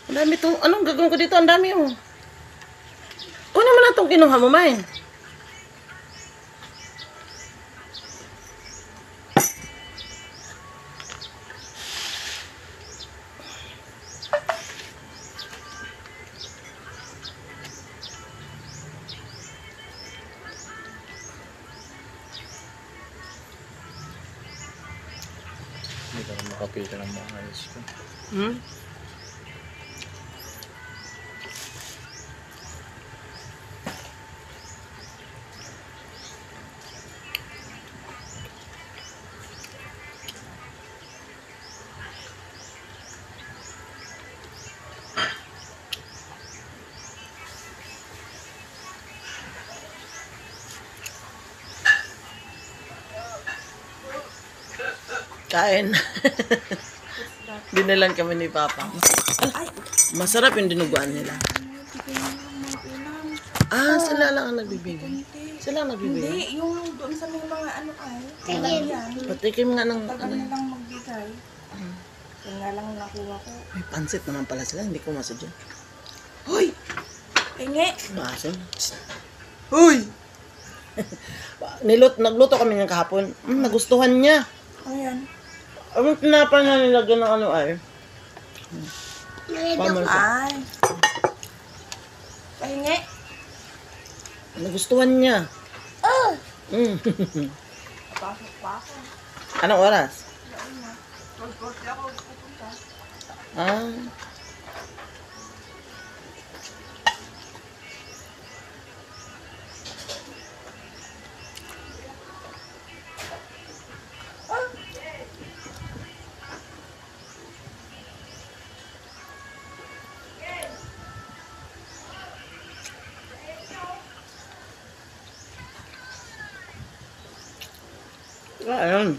Ang dami itong, anong gagawin ko dito? Ang dami oh. Kunin mo na itong kinuha mo, Main. Hindi ka na makapita ng mga ayos ko. Hmm? Kain. Dinalan kami ni Papa. Ay, masarap yung dinuguan nila. Ah, sila lang ang nagbibigay. Sila ang nagbibigay. Hindi, yung doon sa may mga ano ay. Yan. Patikim nga ng Tagal na lang magbigay. Yan nga lang nakuha ko. May pansit naman pala sila. Hindi ko masadya. Hoy! Tingi. Maasim. Hoy! Nagluto kami ng kahapon. Nagustuhan niya. Ayan. Ang tinapa na nilagyan ng ano ay. Pamalsa. Ay. Tingi. Nagustuhan niya. Mm. Pasok pa ako. Anong oras? Yan na. 12:40 ako pupunta. Ah. Ayun.